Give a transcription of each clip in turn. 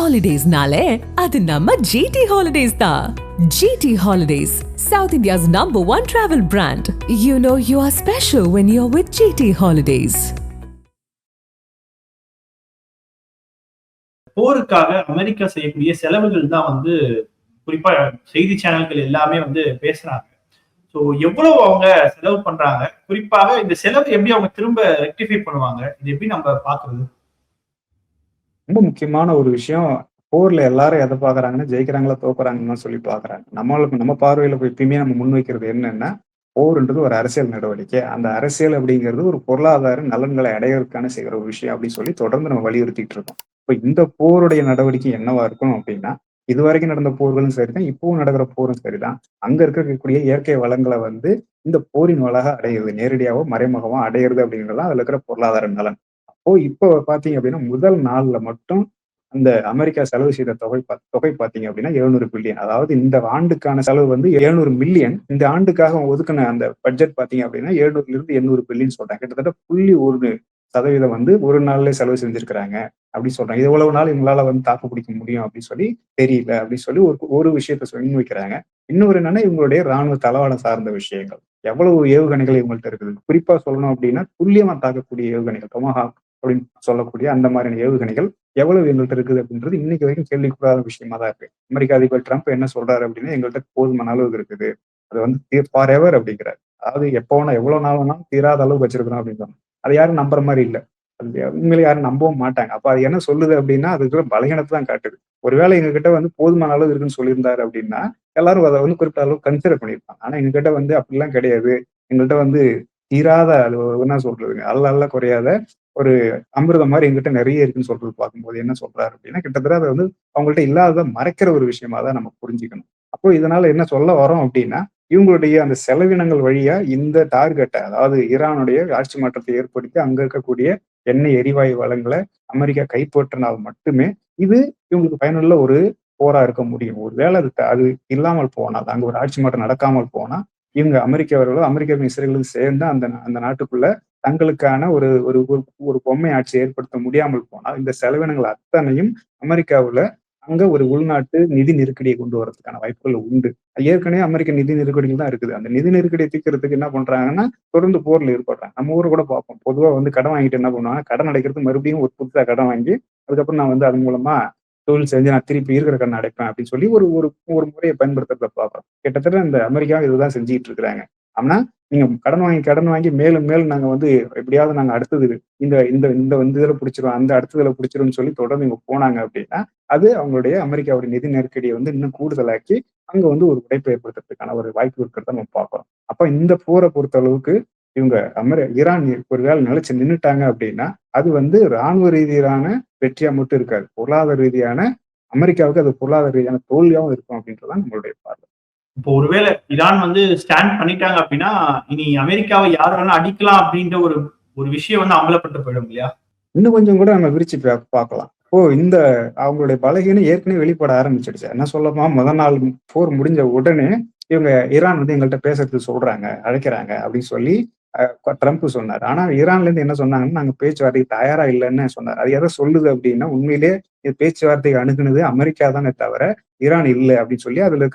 ஹாலிடேஸ்னாலே அது நம்ம ஜிடி ஹாலிடேஸ் தான். GT Holidays, South India's #1 travel brand. You know you are special when you're with GT Holidays. போருக்காக America செய்யக்கூடிய செலவுகள் தான் குறிப்பா செய்தி சேனல்கள் எல்லாமே பேசுறாங்க. ஸோ எவ்வளவு அவங்க செலவு பண்றாங்க, குறிப்பாக இந்த செலவு எப்படி அவங்க திரும்ப ரெக்டிஃபை பண்ணுவாங்க, இது எப்படி நம்ம பாக்குறது? ரொம்ப முக்கியமான ஒரு விஷயம். போர்ல எல்லாரும் எதை பாக்குறாங்கன்னா, ஜெயிக்கிறாங்களா தோக்குறாங்கன்னு தான் சொல்லி பாக்குறாங்க. நம்ம பார்வையில எப்பயுமே நம்ம முன்வைக்கிறது என்னன்னா, போர்ன்றது ஒரு அரசியல் நடவடிக்கை. அந்த அரசியல் அப்படிங்கிறது ஒரு பொருளாதார நலன்களை அடையறதுக்கான செய்கிற ஒரு விஷயம் அப்படின்னு சொல்லி தொடர்ந்து நம்ம வலியுறுத்திட்டு இருக்கோம். இப்ப இந்த போருடைய நடவடிக்கை என்னவா இருக்கணும் அப்படின்னா, இதுவரைக்கும் நடந்த போர்களும் சரிதான், இப்பவும் நடக்கிற போரும் சரிதான். அங்க இருக்கக்கூடிய இயற்கை வளங்களை இந்த போரின் வளாக அடையுது, நேரடியாவோ மறைமுகமா அடையிறது அப்படிங்கிறது அதுல இருக்கிற பொருளாதார நலன். இப்போ பாத்தீங்க அப்படின்னா, முதல் நாள்ல மட்டும் அந்த அமெரிக்கா செலவு செய்த தொகை பாத்தீங்க அப்படின்னா 700 பில்லியன். அதாவது இந்த ஆண்டுக்கான செலவு 700 மில்லியன். இந்த ஆண்டுக்காக ஒதுக்கின அந்த பட்ஜெட் பாத்தீங்க அப்படின்னா 700 800 பில்லியன் சொல்றாங்க. கிட்டத்தட்ட 0.1% ஒரு நாள்ல செலவு செஞ்சிருக்கிறாங்க அப்படின்னு சொல்றாங்க. இது எவ்வளவு நாள் இவங்களால தாக்கு பிடிக்க முடியும் அப்படின்னு சொல்லி தெரியல அப்படின்னு சொல்லி ஒரு விஷயத்த வைக்கிறாங்க. இன்னொரு என்னன்னா, இவங்களுடைய ராணுவ தளவாடம் சார்ந்த விஷயங்கள். எவ்வளவு ஏவுகணைகள் இவங்கள்ட்ட இருக்குது. குறிப்பா சொல்லணும் அப்படின்னா, துல்லியமா தாக்கக்கூடிய ஏவுகணைகள், டொமஹாக் அப்படின்னு சொல்லக்கூடிய அந்த மாதிரியான ஏவுகணைகள் எவ்வளவு எங்கள்கிட்ட இருக்குது அப்படின்றது இன்னைக்கு வரைக்கும் கேள்விக்கூடாத விஷயமா தான் இருக்கு. அமெரிக்க அதிபர் ட்ரம்ப் என்ன சொல்றாரு அப்படின்னா, எங்கள்கிட்ட போதுமான அளவுக்கு இருக்குது, அது ஃபார் எவர் அப்படிங்கிறார். அதாவது எப்போ வேணா எவ்வளவு நாள் வேணாலும் தீராத அளவுக்கு வச்சிருக்கிறோம் அப்படின்னு. அதை யாரும் நம்புற மாதிரி இல்லை. அது உண்மையில யாரும் நம்பவும் மாட்டாங்க. அப்ப அது என்ன சொல்லுது அப்படின்னா, அது இருக்கிற பலகீனத்தை தான் காட்டுது. ஒருவேளை எங்க கிட்ட போதுமான அளவு இருக்குன்னு சொல்லியிருந்தாரு அப்படின்னா, எல்லாரும் அதை குறிப்பிட்ட அளவு கன்சிடர் பண்ணியிருப்பாங்க. ஆனா எங்க கிட்ட அப்படிலாம் கிடையாது. எங்கள்கிட்ட தீராத, அது என்ன சொல்றதுங்க, அல்ல குறையாத ஒரு அமிர்தம் மாதிரி எங்கிட்ட நிறைய இருக்குன்னு சொல்றது பார்க்கும்போது என்ன சொல்றாரு அப்படின்னா, கிட்டத்தட்ட அதை அவங்கள்ட்ட இல்லாததை மறைக்கிற ஒரு விஷயமா தான் நம்ம புரிஞ்சுக்கணும். அப்போ இதனால என்ன சொல்ல வரோம் அப்படின்னா, இவங்களுடைய அந்த செலவினங்கள் வழியா இந்த டார்கெட்டை, அதாவது ஈரானுடைய ஆட்சி மாற்றத்தை ஏற்படுத்தி அங்க இருக்கக்கூடிய எண்ணெய் எரிவாயு வளங்களை அமெரிக்கா கைப்பற்றினால் மட்டுமே இது இவங்களுக்கு பயனுள்ள ஒரு போரா இருக்க முடியும். ஒருவேளை அது இல்லாமல் போனால், அங்க ஒரு ஆட்சி மாற்றம் நடக்காமல் போனா, இவங்க அமெரிக்காவும் இஸ்ரேலும் சேர்ந்து அந்த நாட்டுக்குள்ள தங்களுக்கான ஒரு ஒரு ஒரு பொம்மை ஆட்சி ஏற்படுத்த முடியாமல் போனால், இந்த செலவினங்கள் அத்தனையும் அமெரிக்காவுல அங்க ஒரு உள்நாட்டு நிதி நெருக்கடியை கொண்டு வரதுக்கான வாய்ப்புகள் உண்டு. ஏற்கனவே அமெரிக்க நிதி நெருக்கடிகள் தான் இருக்குது. அந்த நிதி நெருக்கடியை தீர்க்கறதுக்கு என்ன பண்றாங்கன்னா, தொடர்ந்து போர்ல ஈடுபடுறாங்க. நம்ம ஊரை கூட பார்ப்போம். பொதுவா கடன் வாங்கிட்டு என்ன பண்ணுவாங்க, கடன் அடைக்கிறது மறுபடியும் ஒரு புதுசா கடன் வாங்கி, அதுக்கப்புறம் நான் அது மூலமா தொழில் செஞ்சு நான் திருப்பி இருக்கிற கடன் அடைப்பேன் அப்படின்னு சொல்லி ஒரு ஒரு ஒரு முறையை பயன்படுத்துறத பார்க்குறோம். கிட்டத்தட்ட இந்த அமெரிக்கா இதுதான் செஞ்சுட்டு இருக்கிறாங்க. ஆனா நீங்க கடன் வாங்கி மேலும் மேலும் நாங்க எப்படியாவது நாங்க அடுத்தது இந்த இந்த இந்த இதுல பிடிச்சிரும், அந்த அடுத்ததுல பிடிச்சிரும்னு சொல்லி தொடர்ந்து இவங்க போனாங்க அப்படின்னா, அது அவங்களுடைய அமெரிக்காவுடைய நிதி நெருக்கடியை இன்னும் கூடுதலாக்கி அங்க ஒரு உடைப்பை ஏற்படுத்துறதுக்கான ஒரு வாய்ப்பு இருக்கிறத நம்ம பார்க்கிறோம். அப்ப இந்த போரை பொறுத்த அளவுக்கு இவங்க ஈரான் ஒருவேளை நிலைச்சு நின்னுட்டாங்க அப்படின்னா, அது ராணுவ ரீதியிலான வெற்றியா மட்டும் இருக்காது. பொருளாதார ரீதியான அமெரிக்காவுக்கு அது பொருளாதார ரீதியான தோல்வியாவும் இருக்கும் அப்படின்றதான் நம்மளுடைய பார்வை. இப்போ ஒருவேளை ஈரான் ஸ்டாண்ட் பண்ணிட்டாங்க அப்படின்னா, இனி அமெரிக்காவை யார் வேணா அடிக்கலாம் அப்படின்ற ஒரு ஒரு விஷயம் அமலப்பட்டு போயிடும் இல்லையா? இன்னும் கொஞ்சம் கூட நம்ம விரிச்சு பார்க்கலாம். இந்த அவங்களுடைய பலகீனம் ஏற்கனவே வெளிப்பட ஆரம்பிச்சிடுச்சு. என்ன சொல்லமா, முதல் நாள் போர் முடிஞ்ச உடனே இவங்க ஈரான் எங்கள்கிட்ட பேசுறதுக்கு சொல்றாங்க, அழைக்கிறாங்க அப்படின்னு சொல்லி ட்ரம்ப் சொன்னார். ஆனா ஈரான்ல இருந்து என்ன சொன்னாங்கன்னா, நாங்க பேச்சுவார்த்தைக்கு தயாரா இல்லைன்னு சொன்னார். அது எதை சொல்லுது அப்படின்னா, உண்மையிலேயே பேச்சுவார்த்தைக்கு அணுகுனது அமெரிக்கா தானே தவிர ஈரான் இல்லை அப்படின்னு சொல்லி அதுல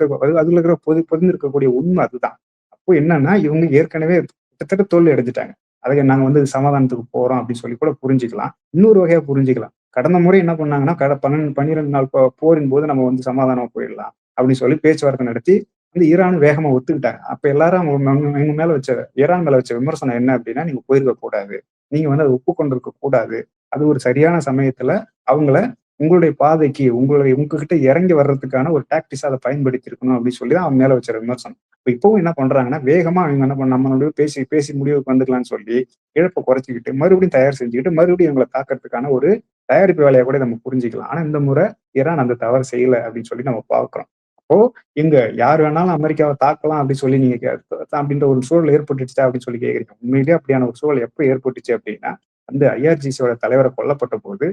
இருக்கிற பொதிந்து இருக்கக்கூடிய உண்மை அதுதான். அப்போ என்னன்னா, இவங்க ஏற்கனவே கிட்டத்தட்ட தோல்வி அடைஞ்சிட்டாங்க. அதை நாங்க சமாதானத்துக்கு போறோம் அப்படின்னு சொல்லி கூட புரிஞ்சுக்கலாம். இன்னொரு வகையா புரிஞ்சுக்கலாம். கடந்த முறை என்ன பண்ணாங்கன்னா, 12 நாள் போரின் போது நம்ம சமாதானமா போயிடலாம் அப்படின்னு சொல்லி பேச்சுவார்த்தை நடத்தி ஈரான் வேகமா ஒத்துக்கிட்டாங்க. அப்ப எல்லாரும் இவங்க மேல ஈரான் மேல வச்ச விமர்சனம் என்ன அப்படின்னா, நீங்க போயிருக்க கூடாது, நீங்க அதை ஒப்புக்கொண்டிருக்க கூடாது, அது ஒரு சரியான சமயத்துல அவங்கள உங்களுடைய பாதைக்கு உங்ககிட்ட இறங்கி வர்றதுக்கான ஒரு டாக்டிஸா அதை பயன்படுத்தி இருக்கணும் அப்படின்னு சொல்லி தான் அவங்க மேல வச்ச விமர்சனம். இப்பவும் என்ன பண்றாங்கன்னா, வேகமா அவங்க என்ன பண்ண நம்மளோட பேசி முடிவுக்கு வந்துக்கலாம்னு சொல்லி இழப்பை குறைச்சிக்கிட்டு மறுபடியும் தயார் செஞ்சுக்கிட்டு மறுபடியும் இவங்களை தாக்கறதுக்கான ஒரு தயாரிப்பு வேலையை கூட நம்ம புரிஞ்சுக்கலாம். ஆனா இந்த முறை ஈரான் அந்த தவறு செய்யல அப்படின்னு சொல்லி நம்ம பார்க்கிறோம். அப்போ இங்க யார் வேணாலும் அமெரிக்காவை தாக்கலாம் அப்படின்னு சொல்லி நீங்க அப்படின்ற ஒரு சூழல் ஏற்பட்டுச்சா அப்படின்னு சொல்லி கேக்குறீங்க. உண்மையிலேயே அப்படியான ஒரு சூழல் எப்ப ஏற்பட்டுச்சு அப்படின்னா, அந்த ஐஆர்ஜிசியோட தலைவரை கொல்லப்பட்ட போது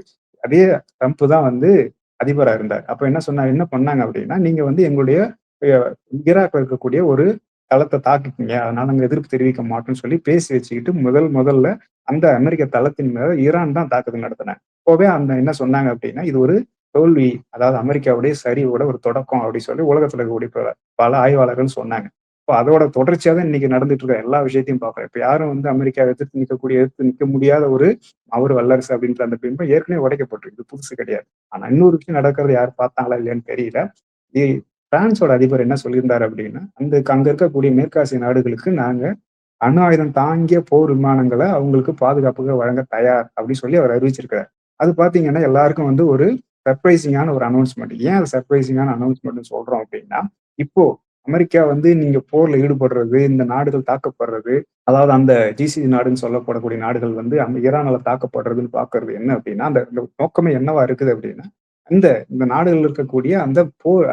அதே ட்ரம்ப் தான் அதிபரா இருந்தார். அப்ப என்ன பண்ணாங்க அப்படின்னா, நீங்க எங்களுடைய ஈராக்ல இருக்கக்கூடிய ஒரு தளத்தை தாக்கிட்டீங்க, அதனால நாங்க எதிர்ப்பு தெரிவிக்க மாட்டோம்னு சொல்லி பேசி வச்சுக்கிட்டு முதல்ல அந்த அமெரிக்க தளத்தின் மேல ஈரான் தான் தாக்குதல் நடத்தினாங்க. அப்போவே என்ன சொன்னாங்க அப்படின்னா, இது ஒரு தோல்வி, அதாவது அமெரிக்காவுடைய சரிவோட ஒரு தொடக்கம் அப்படி சொல்லி உலகத்துல இருக்கக்கூடிய பல ஆய்வாளர்கள் சொன்னாங்க. இப்போ அதோட தொடர்ச்சியா தான் இன்னைக்கு நடந்துட்டு இருக்க எல்லா விஷயத்தையும் பார்க்கிறோம். இப்ப யாரும் வந்து அமெரிக்காவை எதிர்த்து நிற்க முடியாத ஒரு வல்லரசு அப்படின்ற அந்த பிம்பம் ஏற்கனவே உடைக்கப்பட்டிருக்கு. இது புதுசு கிடையாது. ஆனா இன்னொரு விஷயம் நடக்கிறது யாரும் பார்த்தாங்களா இல்லையான்னு தெரியல. இ பிரான்ஸோட அதிபர் என்ன சொல்லியிருந்தாரு அப்படின்னா, அங்க இருக்கக்கூடிய மேற்காசிய நாடுகளுக்கு நாங்க அணு ஆயுதம் தாங்கிய போர் விமானங்கள அவங்களுக்கு பாதுகாப்புக்கு வழங்க தயார் அப்படின்னு சொல்லி அவர் அறிவிச்சிருக்கிறார். அது பார்த்தீங்கன்னா, எல்லாருக்கும் வந்து ஒரு சர்ப்ரைசிங்கான ஒரு அனௌன்ஸ்மென்ட். ஏன் அது சர்ப்ரைசிங்கான அனௌன்ஸ்மென்ட்ன்னு சொல்றோம் அப்படின்னா, இப்போ அமெரிக்கா வந்து நீங்க போர்ல ஈடுபடுறது, இந்த நாடுகள் தாக்கப்படுறது, அதாவது அந்த ஜிசிசி நாடுன்னு சொல்லப்படக்கூடிய நாடுகள் வந்து ஈரானால தாக்கப்படுறதுன்னு பார்க்கிறது என்ன அப்படின்னா, அந்த இந்த நோக்கமே என்னவா இருக்குது அப்படின்னா, இந்த இந்த நாடுகள்ல இருக்கக்கூடிய அந்த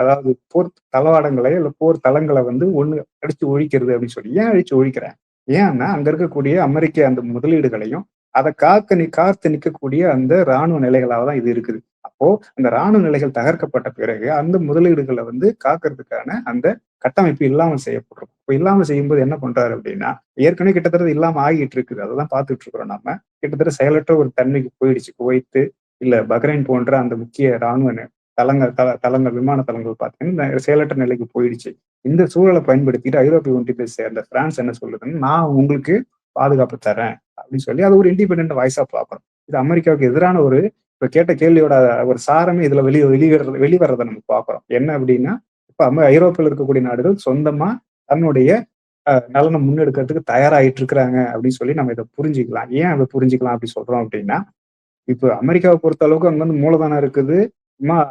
அதாவது போர் தளவாடங்களை இல்ல போர் தளங்கள வந்து ஒண்ணு அடிச்சு ஒழிக்கிறது அப்படின்னு சொல்லி. ஏன் அடிச்சு ஒழிக்கிறேன்? ஏன்னா, அங்க இருக்கக்கூடிய அமெரிக்க அந்த முதலீடுகளையும், அத காத்து நிக்கக்கூடிய அந்த ராணுவ நிலைகளாக தான் இது இருக்குது. அப்போ அந்த ராணுவ நிலைகள் தகர்க்கப்பட்ட பிறகு, அந்த முதலீடுகள வந்து காக்கிறதுக்கான அந்த கட்டமைப்பு இல்லாமல் செய்யப்படும். இப்ப இல்லாம செய்யும்போது என்ன பண்றாரு அப்படின்னா, ஏற்கனவே கிட்டத்தட்ட இல்லாம ஆகிட்டு இருக்குது. அததான் பார்த்துட்டு இருக்கிறோம் நம்ம. கிட்டத்தட்ட செயலற்ற ஒரு தன்மைக்கு போயிடுச்சு. குவைத்து, இல்ல பஹ்ரைன் போன்ற அந்த முக்கிய ராணுவ தளங்கள், விமான தளங்கள் பார்த்தீங்கன்னா, செயலற்ற நிலைக்கு போயிடுச்சு. இந்த சூழலை பயன்படுத்திட்டு ஐரோப்பிய ஒன்றியத்தை சேர்ந்த பிரான்ஸ் என்ன சொல்லுதுன்னா, நான் உங்களுக்கு பாதுகாப்பு தரேன் அப்படின்னு சொல்லி அது ஒரு இண்டிபெண்டன்ட் வாய்ஸா பார்க்கிறோம். இது அமெரிக்காவுக்கு எதிரான இப்ப கேட்ட கேள்வியோட ஒரு சாரமே இதுல வெளிவரதை நம்ம பார்க்கிறோம். என்ன அப்படின்னா, இப்ப ஐரோப்பியில் இருக்கக்கூடிய நாடுகள் சொந்தமா தன்னுடைய நலனை முன்னெடுக்கிறதுக்கு தயாராகிட்டு இருக்கிறாங்க அப்படின்னு சொல்லி நம்ம இதை புரிஞ்சுக்கலாம். ஏன் அதை புரிஞ்சுக்கலாம் அப்படி சொல்றோம் அப்படின்னா, இப்ப அமெரிக்காவை பொறுத்த அளவுக்கு அங்க வந்து மூலதனம் இருக்குது.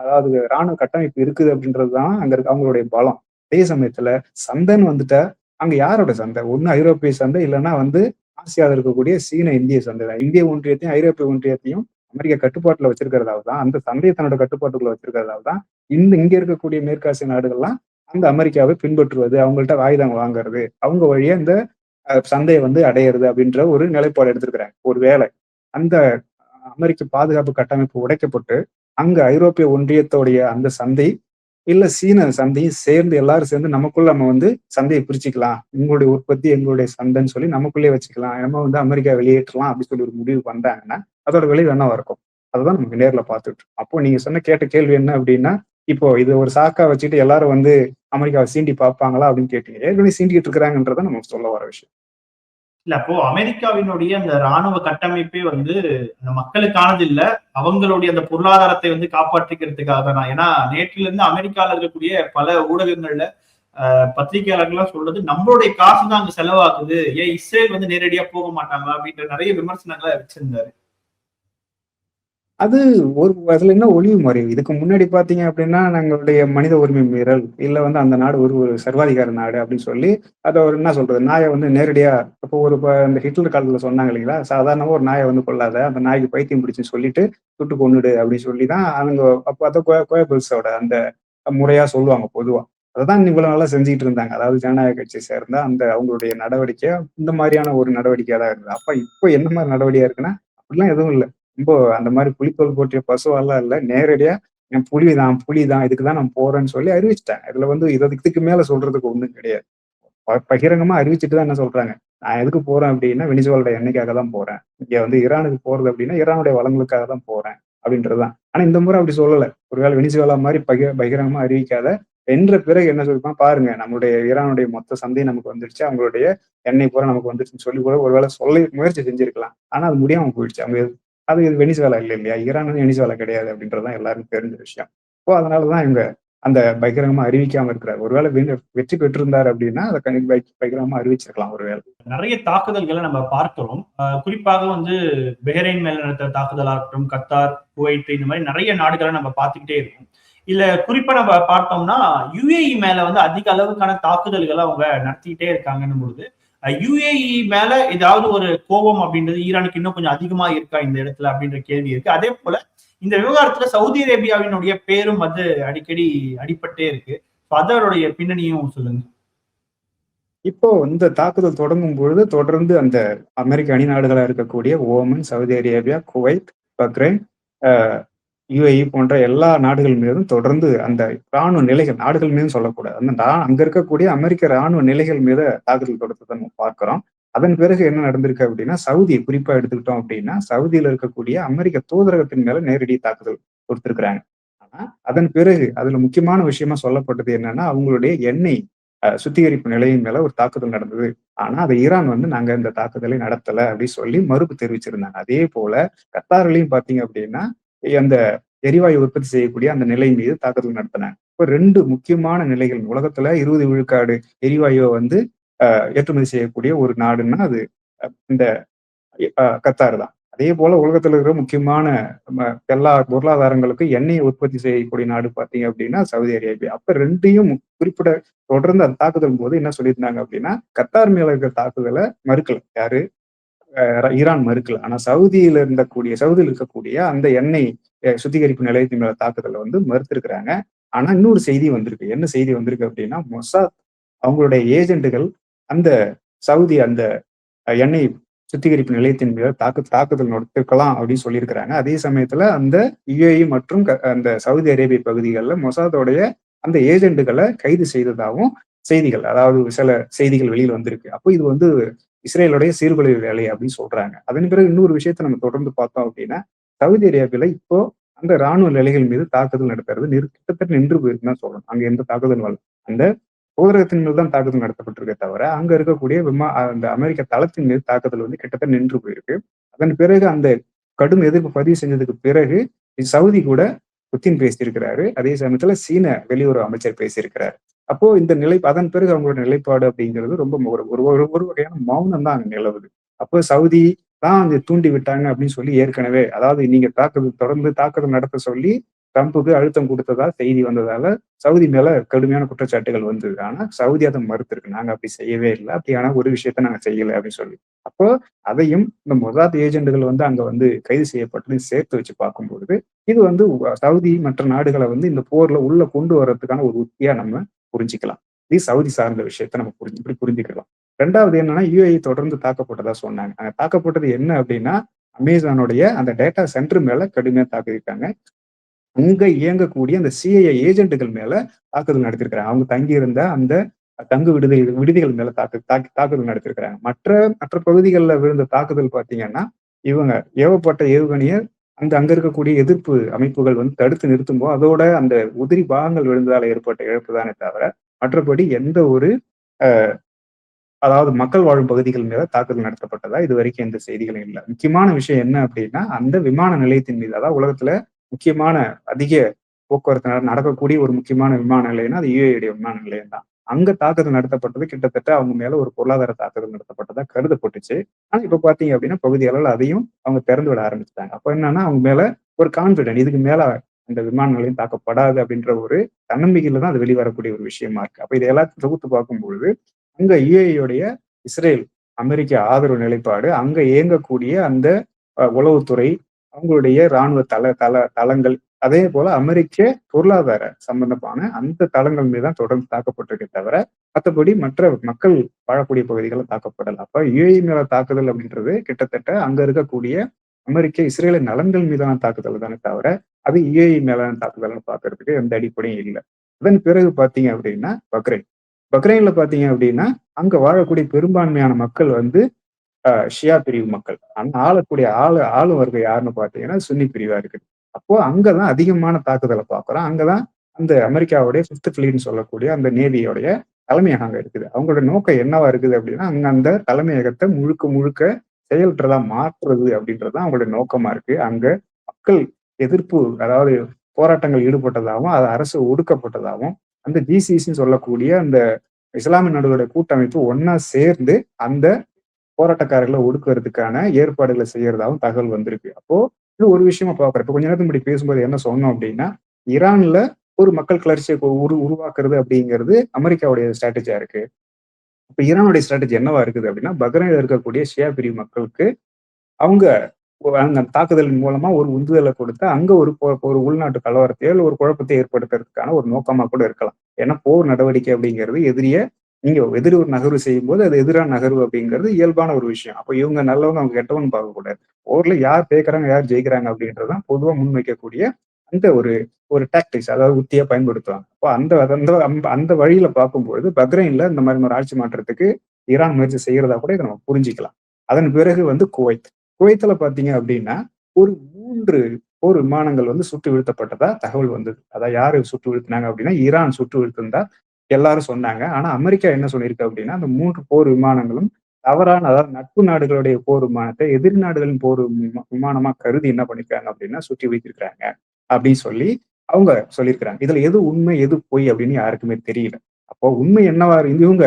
அதாவது ராணுவ கட்டமைப்பு இருக்குது அப்படின்றதுதான் அங்க இருக்க அவங்களுடைய பலம். அதே சமயத்துல சந்தைன்னு வந்துட்டா, அங்க யாரோட சந்தை? ஒண்ணு ஐரோப்பிய சந்தை, இல்லைன்னா வந்து ஆசியாவில் இருக்கக்கூடிய சீன இந்திய சந்தை தான். இந்திய ஒன்றியத்தையும் ஐரோப்பிய ஒன்றியத்தையும் அமெரிக்கா கட்டுப்பாட்டுல வச்சிருக்கிறதால தான், அந்த சந்தையை தன்னோட கட்டுப்பாட்டுக்குள்ள வச்சிருக்கிறதால தான் இங்க இருக்கக்கூடிய மேற்காசிய நாடுகள்லாம் அந்த அமெரிக்காவை பின்பற்றுவது, அவங்கள்ட்ட ஆயுதம் வாங்குறது, அவங்க வழியா இந்த சந்தையை வந்து அடையிறது அப்படின்ற ஒரு நிலைப்பாடு எடுத்திருக்கிறாங்க. ஒருவேளை அந்த அமெரிக்க பாதுகாப்பு கட்டமைப்பு உடைக்கப்பட்டு, அங்க ஐரோப்பிய ஒன்றியத்தோடைய அந்த சந்தை, இல்ல சீன சந்தையும் சேர்ந்து எல்லாரும் சேர்ந்து நமக்குள்ள நம்ம வந்து சந்தையை பிரிச்சுக்கலாம். உங்களுடைய உற்பத்தி எங்களுடைய சந்தைன்னு சொல்லி நமக்குள்ளே வச்சுக்கலாம். நம்ம வந்து அமெரிக்கா வெளியேற்றலாம் அப்படின்னு சொல்லி ஒரு முடிவு வந்தாங்கன்னா, அதோட விளைவு என்னவா இருக்கும்? அதுதான் நமக்கு நேர்ல பார்த்துட்டு இருக்கோம். அப்போ நீங்க கேட்ட கேள்வி என்ன அப்படின்னா, இப்போ இது ஒரு சாக்கா வச்சுட்டு எல்லாரும் வந்து அமெரிக்காவை சீண்டி பார்ப்பாங்களா அப்படின்னு கேட்டீங்க. ஏற்கனவே சீண்டிட்டு இருக்கிறாங்கன்றத நம்ம சொல்ல வர விஷயம். இல்ல அப்போ அமெரிக்காவினுடைய அந்த ராணுவ கட்டமைப்பே வந்து அந்த மக்களுக்கானது இல்ல, அவங்களுடைய அந்த பொருளாதாரத்தை வந்து காப்பாற்றிக்கிறதுக்காக தான். ஏன்னா நேற்றில இருந்து அமெரிக்கால இருக்கக்கூடிய பல ஊடகங்கள்ல பத்திரிகையாளர்கள்லாம் சொல்றது நம்மளுடைய காசு தான் அங்க செலவாகுது, ஏன் இஸ்ரேல் வந்து நேரடியா போக மாட்டாங்களா அப்படின்ற நிறைய விமர்சனங்களை வச்சிருந்தாரு. அது அதுல என்ன ஒளிவு மறைவு. இதுக்கு முன்னாடி பார்த்தீங்க அப்படின்னா, நம்மளுடைய மனித உரிமை மீறல், இல்ல வந்து அந்த நாடு ஒரு சர்வாதிகார நாடு அப்படின்னு சொல்லி, அத ஒரு என்ன சொல்றது, நாய வந்து நேரடியா இப்போ இந்த ஹிட்லர் காலத்துல சொன்னாங்க இல்லைங்களா? சாதாரணமா ஒரு நாய வந்து கொல்லாத, அந்த நாய்க்கு பைத்தியம் பிடிச்சுன்னு சொல்லிட்டு சுட்டு கொன்னுடு அப்படின்னு சொல்லி தான் அவங்க அப்போ அத கோயபல்ஸோட அந்த முறையா சொல்லுவாங்க பொதுவா. அததான் இவ்வளவு நாளா செஞ்சுட்டு இருந்தாங்க. அதாவது ஜனநாயக கட்சியை சேர்ந்த அந்த அவங்களுடைய நடவடிக்கை இந்த மாதிரியான ஒரு நடவடிக்கையா தான் இருந்தது. அப்ப இப்போ என்ன மாதிரி நடவடிக்கையா இருக்குன்னா, அப்படிலாம் எதுவும் இல்ல. ரொம்ப அந்த மாதிரி புலித்தோல் போற்றிய பசுவெல்லாம் இல்ல. நேரடியா என் புலிதான் இதுக்குதான் நான் போறேன்னு சொல்லி அறிவிச்சுட்டாங்க. இதுல வந்து இதுக்கு மேல சொல்றதுக்கு ஒண்ணும் கிடையாது. பகிரங்கமா அறிவிச்சுட்டு தான் என்ன சொல்றாங்க, நான் எதுக்கு போறேன் அப்படின்னா வெனிசுவேலோட எண்ணெய்க்காக தான் போறேன். இங்க வந்து ஈரானுக்கு போறது அப்படின்னா ஈரானுடைய வளங்களுக்காக தான் போறேன் அப்படின்றதுதான். ஆனா இந்த முறை அப்படி சொல்லல. ஒருவேளை வெனிசுவேலா மாதிரி பகிரங்கமா அறிவிக்காத வென்ற பிறகு என்ன சொல்லிருப்பான் பாருங்க, நம்மளுடைய ஈரானுடைய மொத்த சந்தை நமக்கு வந்துடுச்சு, அவங்களுடைய எண்ணெய் பூரா நமக்கு வந்துருச்சுன்னு சொல்லி கூட ஒருவேளை சொல்ல முயற்சி செஞ்சிருக்கலாம். ஆனா அது முடியாம போயிடுச்சு. அவங்க அது வெனிசுவேலா இல்லை இல்லையா? ஈரான் வெனிசுவேலா கிடையாது அப்படின்றதுதான் எல்லாருக்கும் தெரிஞ்ச விஷயம். இப்போ அதனாலதான் இவங்க அந்த பகிரங்கமா அறிவிக்காம இருக்கிறார். ஒருவேளை வெற்றி பெற்றிருந்தார் அப்படின்னா அதை பகிரங்கமா அறிவிச்சிருக்கலாம் ஒருவேளை. நிறைய தாக்குதல்களை நம்ம பார்க்கிறோம். குறிப்பாக வந்து பஹ்ரைன் மேல நடத்த தாக்குதலா இருக்கட்டும், கத்தார், குவைத், இந்த மாதிரி நிறைய நாடுகளை நம்ம பார்த்துக்கிட்டே இருக்கோம். இல்ல குறிப்பா நம்ம பார்த்தோம்னா யுஏஇ மேல வந்து அதிக அளவுக்கான தாக்குதல்களை அவங்க நடத்திக்கிட்டே இருக்காங்கன்னு பொழுது, யுஏஇ மேல ஏதாவது ஒரு கோபம் அப்படின்றது ஈரானுக்கு இன்னும் கொஞ்சம் அதிகமா இருக்கா இந்த இடத்துல அப்படின்ற கேள்வி இருக்கு. அதே போல இந்த விவகாரத்துல சவுதி அரேபியாவினுடைய பேரும் வந்து அடிக்கடி அடிபட்டே இருக்கு. அதனுடைய பின்னணியும் சொல்லுங்க. இப்போ இந்த தாக்குதல் தொடங்கும் பொழுது தொடர்ந்து அந்த அமெரிக்க அணி நாடுகளா இருக்கக்கூடிய Oman, Saudi Arabia, Kuwait, Bahrain, UAE போன்ற எல்லா நாடுகள் மீதும் தொடர்ந்து அந்த ராணுவ நிலைகள், நாடுகள் மீதும் சொல்லக்கூடாது, அந்த அங்க இருக்கக்கூடிய அமெரிக்க ராணுவ நிலைகள் மீது தாக்குதல் தொடுத்ததை நம்ம பார்க்கிறோம். அதன் பிறகு என்ன நடந்திருக்கு அப்படின்னா, சவுதி குறிப்பா எடுத்துக்கிட்டோம் அப்படின்னா, சவுதியில இருக்கக்கூடிய அமெரிக்க தூதரகத்தின் மேல நேரடி தாக்குதல் கொடுத்திருக்கிறாங்க. அதன் பிறகு அதுல முக்கியமான விஷயமா சொல்லப்பட்டது என்னன்னா, அவங்களுடைய எண்ணெய் சுத்திகரிப்பு நிலையம் மேல ஒரு தாக்குதல் நடந்தது. ஆனா அத ஈரான் வந்து நாங்க இந்த தாக்குதலை நடத்தல அப்படின்னு சொல்லி மறுப்பு தெரிவிச்சிருந்தாங்க. அதே போல கத்தார்லயும் பார்த்தீங்க அப்படின்னா, அந்த எரிவாயு உற்பத்தி செய்யக்கூடிய அந்த நிலை மீது தாக்குதல் நடத்தினாங்க. இப்ப 2 முக்கியமான நிலைகள் உலகத்துல 20 விழுக்காடு எரிவாயுவ வந்து ஏற்றுமதி செய்யக்கூடிய ஒரு நாடுன்னா அது இந்த கத்தார் தான். அதே போல உலகத்துல இருக்கிற முக்கியமான எல்லா பொருளாதாரங்களுக்கும் எண்ணெயை உற்பத்தி செய்யக்கூடிய நாடு பார்த்தீங்க அப்படின்னா சவுதி அரேபியா. அப்ப 2யும் குறிப்பிட தொடர்ந்து அந்த தாக்குதல் போது என்ன சொல்லியிருந்தாங்க அப்படின்னா, கத்தார் மேல இருக்கிற தாக்குதல மறுக்கல. யாரு? ஈரான் மறுக்கல. ஆனா சவுதியில இருக்கக்கூடிய அந்த எண்ணெய் சுத்திகரிப்பு நிலையத்தின் மேல தாக்குதல வந்து மறுத்திருக்கிறாங்க. ஆனா இன்னொரு செய்தி வந்திருக்கு. என்ன செய்தி வந்திருக்கு அப்படின்னா, மொசாத் அவங்களுடைய ஏஜென்ட்டுகள் அந்த சவுதி அந்த எண்ணெய் சுத்திகரிப்பு நிலையத்தின் மீது தாக்குதல் நடத்திருக்கலாம் அப்படின்னு சொல்லியிருக்கிறாங்க. அதே சமயத்துல அந்த யுஏஇ மற்றும் அந்த சவுதி அரேபிய பகுதிகளில் மொசாதோடைய அந்த ஏஜென்ட்டுகளை கைது செய்ததாகவும் செய்திகள், அதாவது சில செய்திகள் வெளியில் வந்திருக்கு. அப்போ இது வந்து இஸ்ரேலுடைய சீர்குலைவு வேலை அப்படின்னு சொல்றாங்க. அதன் பிறகு இன்னொரு விஷயத்த நம்ம தொடர்ந்து பார்த்தோம் அப்படின்னா, சவுதி அரேபியால இப்போ அந்த ராணுவ நிலைகள் மீது தாக்குதல் நடத்துறது கிட்டத்தட்ட நின்று போயிருக்குன்னு தான் சொல்லணும். அங்க எந்த தாக்குதல் வரல. அந்த தூதரகத்தின் மீது தான் தாக்குதல் நடத்தப்பட்டிருக்கே தவிர, அங்க இருக்கக்கூடிய அந்த அமெரிக்க தளத்தின் மீது தாக்குதல் வந்து கிட்டத்தட்ட நின்று போயிருக்கு. அதன் பிறகு அந்த கடும் எதிர்ப்பு பதிவு செஞ்சதுக்கு பிறகு சவுதி கூட புத்தின் பேசியிருக்கிறாரு. அதே சமயத்துல சீன வெளியுறவு அமைச்சர் பேசியிருக்கிறாரு. அப்போ இந்த அதன் பிறகு அவங்களோட நிலைப்பாடு அப்படிங்கிறது ரொம்ப ஒரு ஒரு ஒரு வகையான மௌனம் தான் அங்க நிலவுது. அப்போ சவுதி தான் அந்த தூண்டி விட்டாங்க அப்படின்னு சொல்லி ஏற்கனவே, அதாவது நீங்க தொடர்ந்து தாக்குதல் நடத்த சொல்லி ட்ரம்புக்கு அழுத்தம் கொடுத்ததா செய்தி வந்ததால சவுதி மேல கடுமையான குற்றச்சாட்டுகள் வந்தது. ஆனா சவுதி அதை மறுத்திருக்கு. நாங்க அப்படி செய்யவே இல்லை. அப்படியான ஒரு விஷயத்த நாங்க செய்யல அப்படின்னு சொல்லி. அப்போ அதையும் இந்த மொசாத் ஏஜென்ட்டுகள் வந்து அங்க வந்து கைது செய்யப்பட்டு சேர்த்து வச்சு பார்க்கும்பொழுது, இது வந்து சவுதி மற்ற நாடுகளை வந்து இந்த போர்ல உள்ள கொண்டு வர்றதுக்கான ஒரு உத்தியா நம்ம புரிஞ்சுக்கலாம். இது சவுதி சார்ந்த விஷயத்த நம்ம இப்படி புரிஞ்சுக்கலாம். 2வது என்னன்னா, யுஏஇ தொடர்ந்து தாக்கப்பட்டதா சொன்னாங்க. அங்க தாக்கப்பட்டது என்ன அப்படின்னா, அமேசானுடைய அந்த டேட்டா சென்டர் மேல கடுமையா தாக்கியிருக்காங்க. அங்க இயங்கக்கூடிய அந்த சிஐஏ ஏஜென்ட்டுகள் மேல தாக்குதல் நடத்திருக்கிறாங்க. அவங்க தங்கியிருந்த அந்த தங்கு விடுதிகள் மேல தாக்குதல் நடத்திருக்கிறாங்க. மற்ற பகுதிகளில் விழுந்த தாக்குதல் பார்த்தீங்கன்னா, இவங்க ஏவப்பட்ட ஏவுகணைய அங்க இருக்கக்கூடிய எதிர்ப்பு அமைப்புகள் வந்து தடுத்து நிறுத்தும்போது அதோட அந்த உதிரி பாகங்கள் விழுந்ததால ஏற்பட்ட இழப்பு தானே தவிர, மற்றபடி எந்த ஒரு அதாவது மக்கள் வாழும் பகுதிகள் மேல தாக்குதல் நடத்தப்பட்டதா இதுவரைக்கும் எந்த செய்திகளும் இல்லை. முக்கியமான விஷயம் என்ன அப்படின்னா, அந்த விமான நிலையத்தின் மீது, அதாவது உலகத்துல முக்கியமான அதிக போக்குவரத்து நடக்கக்கூடிய ஒரு முக்கியமான விமான நிலையம்னா அது யுஏஇ விமான நிலையம் தான். அங்க தாக்குதல் நடத்தப்பட்டது கிட்டத்தட்ட அவங்க மேல ஒரு பொருளாதார தாக்குதல் நடத்தப்பட்டதா கருதப்பட்டுச்சு. ஆனா இப்ப பாத்தீங்க அப்படின்னா பகுதி அளவில் அதையும் அவங்க திறந்து விட ஆரம்பிச்சுட்டாங்க. அப்ப என்னன்னா அவங்க மேல ஒரு கான்பிடன்ட், இதுக்கு மேல அந்த விமான நிலையம் தாக்கப்படாது அப்படின்ற ஒரு தன்னம்பிக்கையில தான் அது வெளிவரக்கூடிய ஒரு விஷயமா இருக்கு. அப்ப இதை எல்லாத்தையும் தொகுத்து பார்க்கும்பொழுது அங்க யுஏஇயுடைய இஸ்ரேல் அமெரிக்க ஆதரவு நிலைப்பாடு, அங்க இயங்கக்கூடிய அந்த உளவுத்துறை, அவங்களுடைய இராணுவ தளங்கள், அதே போல அமெரிக்க பொருளாதார சம்பந்தமான அந்த தளங்கள் மீதுதான் தொடர்ந்து தாக்கப்பட்டிருக்கே தவிர, மற்றபடி மற்ற மக்கள் வாழக்கூடிய பகுதிகளை தாக்கப்படல. அப்ப யுஏஇ மேல தாக்குதல் அப்படின்றது கிட்டத்தட்ட அங்க இருக்கக்கூடிய அமெரிக்க இஸ்ரேல நலன்கள் மீதான தாக்குதல் தானே தவிர, அது யுஏஇ மேலான தாக்குதல்னு பார்க்கறதுக்கு எந்த அடிப்படையும் இல்லை. அதன் பிறகு பாத்தீங்க அப்படின்னா பக்ரைன்ல பாத்தீங்க அப்படின்னா, அங்க வாழக்கூடிய பெரும்பான்மையான மக்கள் வந்து ஷியா பிரிவு மக்கள். அந்த ஆளும் வர்க்கம் யாருன்னு பாத்தீங்கன்னா சுன்னி பிரிவா இருக்குது. அப்போ அங்கதான் அதிகமான தாக்குதலை பார்க்கிறோம். அங்கதான் அந்த அமெரிக்காவுடைய 5th ஃபிளீட்னு சொல்லக்கூடிய அந்த நேவியோடைய தலைமையகம் அங்க இருக்குது. அவங்களோட நோக்கம் என்னவா இருக்குது அப்படின்னா, அங்க அந்த தலைமையகத்தை முழுக்க செயலற்றதா மாற்றுறது அப்படின்றதுதான் அவங்களுடைய நோக்கமா இருக்கு. அங்க மக்கள் எதிர்ப்பு, அதாவது போராட்டங்கள் ஈடுபட்டதாகவும், அது அரசு ஒடுக்கப்பட்டதாகவும், அந்த ஜிசிசின்னு சொல்லக்கூடிய அந்த இஸ்லாமிய நாடுகளுடைய கூட்டமைப்பு ஒன்னா சேர்ந்து அந்த போராட்டக்காரர்களை ஒடுக்குறதுக்கான ஏற்பாடுகளை செய்யறதாகவும் தகவல் வந்திருக்கு. அப்போ இது ஒரு விஷயமா பாக்குறேன். இப்ப கொஞ்ச நேரத்துக்கு முன்னாடி பேசும்போது என்ன சொன்னோம் அப்படின்னா, ஈரான்ல ஒரு மக்கள் கிளர்ச்சியை உருவாக்குறது அப்படிங்கிறது அமெரிக்காவுடைய ஸ்ட்ராட்டஜியா இருக்கு. இப்ப ஈரானுடைய ஸ்ட்ராட்டஜி என்னவா இருக்குது அப்படின்னா, பக்ரைன்ல இருக்கக்கூடிய ஷியா பிரிவு மக்களுக்கு அவங்க அந்த தாக்குதலின் மூலமா ஒரு உந்துதலை கொடுத்து அங்க ஒரு உள்நாட்டு கலவரத்தையோ இல்ல ஒரு குழப்பத்தை ஏற்படுத்துறதுக்கான ஒரு நோக்கமா கூட இருக்கலாம். ஏன்னா போர் நடவடிக்கை அப்படிங்கிறது நீங்க எதிரி ஒரு நகர்வு செய்யும் போது அது எதிரான நகர்வு அப்படிங்கிறது இயல்பான ஒரு விஷயம். அப்ப இவங்க நல்லவங்க அவங்க கெட்டவன்னு பார்க்கக்கூடாது. போர்ல யார் பேக்குறாங்க யார் ஜெயிக்கிறாங்க அப்படின்றதுதான் பொதுவா முன்வைக்கக்கூடிய அந்த ஒரு டாக்டிக்ஸ், அதாவது உத்தியை பயன்படுத்துவாங்க. அப்போ அந்த வழியில பார்க்கும்பொழுது பக்ரைன்ல இந்த மாதிரி ஒரு ஆட்சி மாற்றத்துக்கு ஈரான் முயற்சி செய்யறதா கூட இதை நம்ம புரிஞ்சுக்கலாம். அதன் பிறகு வந்து குவைத்துல பாத்தீங்க அப்படின்னா ஒரு போர் விமானங்கள் வந்து சுட்டு வீழ்த்தப்பட்டதா தகவல் வந்தது. அதாவது யாரு சுட்டு வீழ்த்தினாங்க அப்படின்னா, ஈரான் சுட்டு வீழ்த்திருந்தா எல்லாரும் சொன்னாங்க. ஆனா அமெரிக்கா என்ன சொல்லியிருக்கு அப்படின்னா, அந்த 3 போர் விமானங்களும் தவறான, அதாவது நட்பு நாடுகளுடைய போர் விமானத்தை எதிரி நாடுகளின் போர் விமானமா கருதி என்ன பண்ணிருக்காங்க அப்படின்னா சுற்றி வைத்திருக்கிறாங்க அப்படின்னு சொல்லி அவங்க சொல்லியிருக்கிறாங்க. இதுல எது உண்மை எது பொய் அப்படின்னு யாருக்குமே தெரியல. அப்போ உண்மை என்னவா இவங்க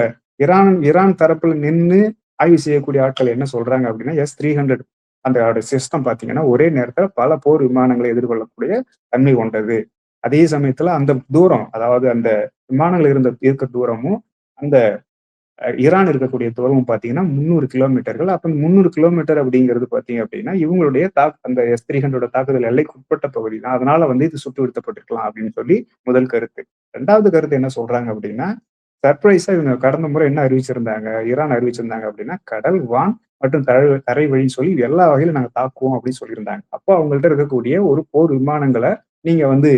ஈரான் தரப்புல நின்று ஆய்வு செய்யக்கூடிய ஆட்கள் என்ன சொல்றாங்க அப்படின்னா, S-300 அந்த சிஸ்டம் பாத்தீங்கன்னா ஒரே நேரத்துல பல போர் விமானங்களை எதிர்கொள்ளக்கூடிய தன்மை கொண்டது. அதே சமயத்துல அந்த தூரம், அதாவது அந்த விமானங்கள் இருக்க தூரமும் அந்த ஈரான் இருக்கக்கூடிய தூரமும் பாத்தீங்கன்னா 300 கிலோமீட்டர்கள். அப்ப 300 கிலோமீட்டர் அப்படிங்கிறது பாத்தீங்க அப்படின்னா இவங்களுடைய அந்த S-300 தாக்குதல் எல்லைக்கு உட்பட்ட பகுதி தான். அதனால வந்து இது சுட்டு வீழ்த்தப்பட்டிருக்கலாம் அப்படின்னு சொல்லி முதல் கருத்து. 2வது கருத்து என்ன சொல்றாங்க அப்படின்னா, சர்ப்ரைஸா இவங்க கடந்த முறை என்ன அறிவிச்சிருந்தாங்க, ஈரான் அறிவிச்சிருந்தாங்க அப்படின்னா, கடல், வான் மற்றும் தரை வழின்னு சொல்லி எல்லா வகையிலும் நாங்க தாக்குவோம் அப்படின்னு சொல்லியிருந்தாங்க. அப்போ அவங்கள்ட்ட இருக்கக்கூடிய ஒரு போர் விமானங்களை நீங்க வந்து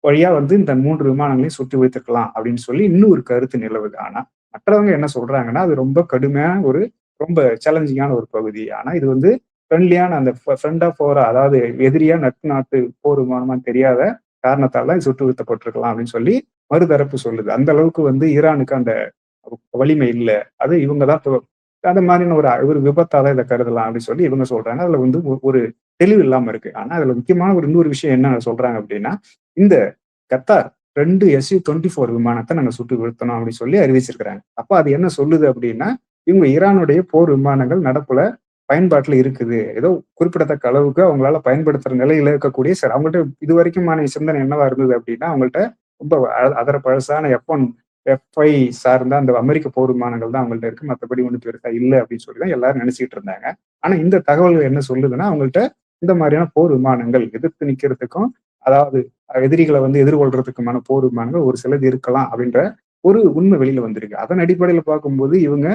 வழியா வந்து இந்த 3 விமானங்களையும் சுட்டு வைத்திருக்கலாம் அப்படின்னு சொல்லி இன்னும் ஒரு கருத்து நிலவுது. ஆனா மற்றவங்க என்ன சொல்றாங்கன்னா, அது ரொம்ப கடுமையான ரொம்ப சேலஞ்சிங்கான ஒரு பகுதி. ஆனா இது வந்து ஃப்ரெண்ட்லியான அந்த ஃப்ரெண்ட் ஆஃப் போரா, அதாவது எதிரியா நட்பு நாட்டு போர் விமானமான்னு தெரியாத காரணத்தால சுட்டு வீழ்த்தப்பட்டிருக்கலாம் அப்படின்னு சொல்லி மறுதரப்பு சொல்லுது. அந்த அளவுக்கு வந்து ஈரானுக்கு அந்த வலிமை இல்ல. அது இவங்கதான் அந்த மாதிரியான ஒரு விபத்தாதான் இதை கருதலாம் அப்படின்னு சொல்லி இவங்க சொல்றாங்க. அதுல வந்து ஒரு தெளிவு இல்லாம இருக்கு. ஆனா அதுல முக்கியமான இன்னொரு விஷயம் என்ன சொல்றாங்க அப்படின்னா, இந்த கத்தார் 2 Su-24 விமானத்தை நாங்க சுட்டு வீழ்த்தணும் அப்படின்னு சொல்லி அறிவிச்சிருக்கிறாங்க. அப்ப அது என்ன சொல்லுது அப்படின்னா, இவங்க ஈரானுடைய போர் விமானங்கள் நடப்புல பயன்பாட்டுல இருக்குது. ஏதோ குறிப்பிடத்தக்க அளவுக்கு அவங்களால பயன்படுத்துற நிலையில இருக்கக்கூடிய சார் அவங்கள்ட்ட இது வரைக்குமான சிந்தனை என்னவா இருந்தது அப்படின்னா, அவங்கள்ட்ட ரொம்ப அதர பழசான F-1, F-5 சார்ந்த அந்த அமெரிக்க போர் விமானங்கள் தான் அவங்கள்ட்ட இருக்கு. மற்றபடி ஒண்ணு பெருசா இல்லை அப்படின்னு சொல்லிதான் எல்லாரும் நினைச்சிட்டு இருந்தாங்க. ஆனா இந்த தகவல்கள் என்ன சொல்லுதுன்னா, அவங்கள்ட்ட இந்த மாதிரியான போர் விமானங்கள் எதிர்த்து நிக்கிறதுக்கும், அதாவது எதிரிகளை வந்து எதிர்கொள்றதுக்குமான போர் விமானங்கள் ஒரு சிலது இருக்கலாம் அப்படின்ற ஒரு உண்மை வெளியில வந்திருக்கு. அதன் அடிப்படையில பார்க்கும்போது இவங்க,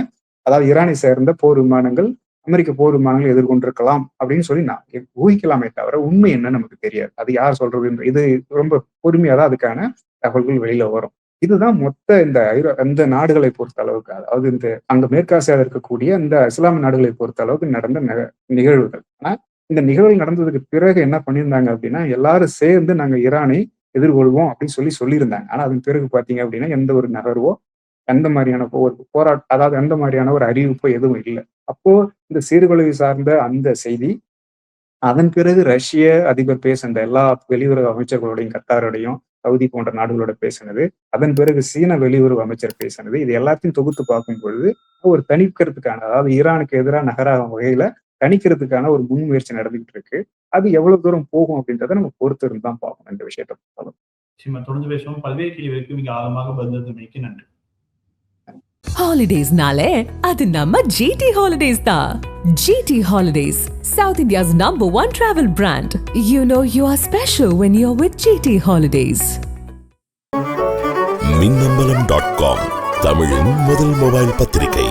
அதாவது ஈரானை சேர்ந்த போர் விமானங்கள் அமெரிக்க போர் விமானங்கள் எதிர்கொண்டிருக்கலாம் அப்படின்னு சொல்லி நான் ஊகிக்கலாமே தவிர உண்மை என்ன நமக்கு தெரியாது. அது யார் சொல்றது, இது ரொம்ப பொறுமையாதான் அதுக்கான தகவல்கள் வெளியில வரும். இதுதான் மொத்த இந்த நாடுகளை பொறுத்த அளவுக்கு, அதாவது இந்த அங்க மேற்காசியாவில் இருக்கக்கூடிய இந்த இஸ்லாமிய நாடுகளை பொறுத்த அளவுக்கு நடந்த நிகழ்வுகள். ஆனா இந்த நிகழ்வு நடந்ததுக்கு பிறகு என்ன பண்ணியிருந்தாங்க அப்படின்னா, எல்லாரும் சேர்ந்து நாங்க ஈரானை எதிர்கொள்வோம் அப்படின்னு சொல்லியிருந்தாங்க. ஆனா அதன் பிறகு பாத்தீங்க அப்படின்னா எந்த ஒரு நகர்வோ, எந்த மாதிரியான அதாவது எந்த மாதிரியான ஒரு அறிவிப்போ எதுவும் இல்லை. அப்போ இந்த சீர்குலைவு சார்ந்த அந்த செய்தி, அதன் பிறகு ரஷ்ய அதிபர் பேசின எல்லா வெளியுறவு அமைச்சர்களோடையும், கத்தாரோடையும், சவுதி போன்ற நாடுகளோட பேசினது, அதன் பிறகு சீன வெளியுறவு அமைச்சர் பேசினது, இது எல்லாத்தையும் தொகுத்து பார்க்கும் பொழுது ஒரு தணிக்கிறதுக்கான, அதாவது ஈரானுக்கு எதிராக நகராகும் வகையில தணிக்கிறதுக்கான ஒரு முன்முயற்சி நடந்துகிட்டு இருக்கு. அது எவ்வளவு தூரம் போகும் அப்படின்றத நம்ம பொறுத்து இருந்து தான் பார்க்கணும் இந்த விஷயத்தை. தொடர்ந்து பேசுவோம். பல்வேறு கேள்விகளுக்கு மிக ஆழமாக பதிலளித்தமைக்கு நன்றி. Holidays-nale அது நம்ம GT Holidays தான். GT Holidays, South India's #1 travel brand. You know you are special when you're with GT Holidays. மின்னம்பலம்.com தமிழின் முதல் மொபைல் பத்திரிகை.